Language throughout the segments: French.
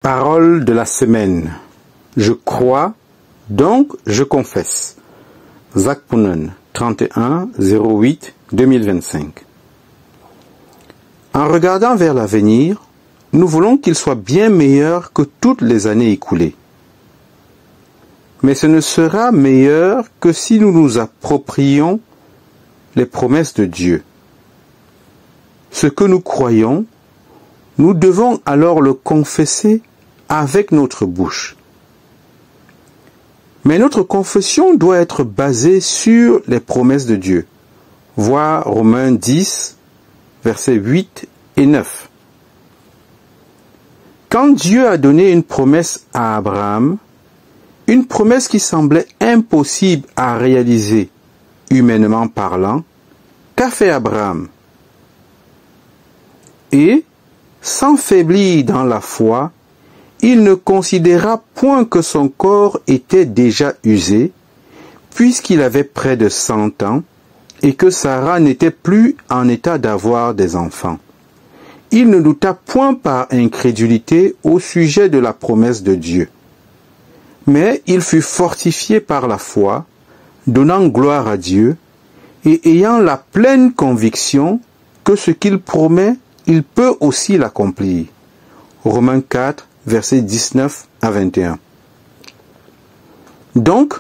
Parole de la semaine. Je crois, donc je confesse. Zakpunen, 31-08-2025. En regardant vers l'avenir, nous voulons qu'il soit bien meilleur que toutes les années écoulées. Mais ce ne sera meilleur que si nous nous approprions les promesses de Dieu. Ce que nous croyons, nous devons alors le confesser avec notre bouche. Mais notre confession doit être basée sur les promesses de Dieu. Voir Romains 10, versets 8 et 9. Quand Dieu a donné une promesse à Abraham, une promesse qui semblait impossible à réaliser, humainement parlant, qu'a fait Abraham? Et, sans faiblir dans la foi, il ne considéra point que son corps était déjà usé, puisqu'il avait près de 100 ans, et que Sarah n'était plus en état d'avoir des enfants. Il ne douta point par incrédulité au sujet de la promesse de Dieu. Mais il fut fortifié par la foi, donnant gloire à Dieu, et ayant la pleine conviction que ce qu'il promet, il peut aussi l'accomplir. Romains 4, versets 19 à 21. Donc,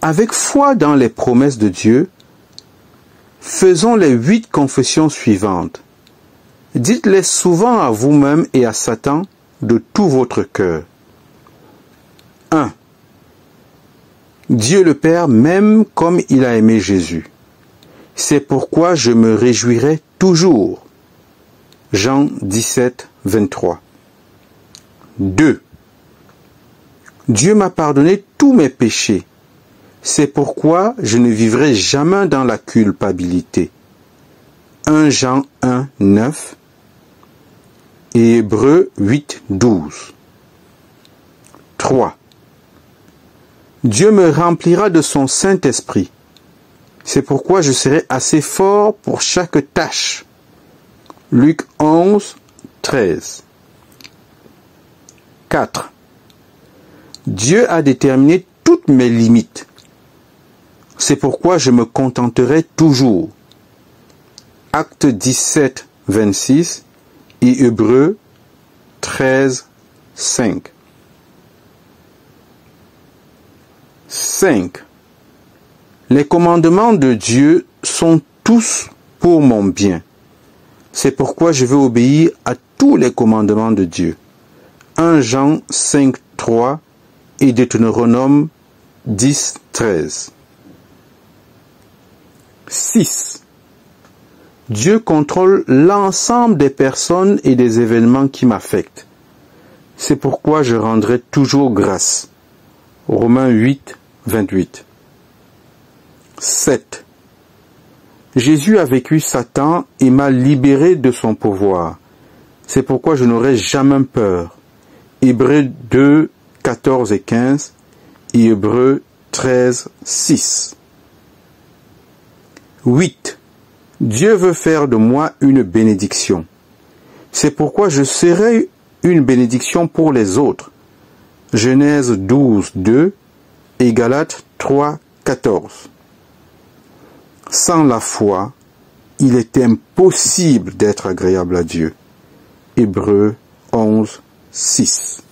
avec foi dans les promesses de Dieu, faisons les 8 confessions suivantes. Dites-les souvent à vous-même et à Satan de tout votre cœur. 1. Dieu le Père m'aime comme il a aimé Jésus. C'est pourquoi je me réjouirai toujours. Jean 17, 23. 2. Dieu m'a pardonné tous mes péchés. C'est pourquoi je ne vivrai jamais dans la culpabilité. 1 Jean 1, 9 et Hébreux 8, 12. 3. Dieu me remplira de son Saint-Esprit. C'est pourquoi je serai assez fort pour chaque tâche. Luc 11, 13. 4. Dieu a déterminé toutes mes limites. C'est pourquoi je me contenterai toujours. Actes 17, 26 et Hébreux 13, 5. 5. Les commandements de Dieu sont tous pour mon bien. C'est pourquoi je veux obéir à tous les commandements de Dieu. 1 Jean 5, 3 et Deutéronome 10, 13. 6. Dieu contrôle l'ensemble des personnes et des événements qui m'affectent. C'est pourquoi je rendrai toujours grâce. Romains 8, 28. 7. Jésus a vaincu Satan et m'a libéré de son pouvoir. C'est pourquoi je n'aurai jamais peur. Hébreux 2, 14 et 15 et Hébreux 13, 6. 8. Dieu veut faire de moi une bénédiction. C'est pourquoi je serai une bénédiction pour les autres. Genèse 12, 2 et Galates 3, 14. Sans la foi, il est impossible d'être agréable à Dieu. Hébreux 11, 6.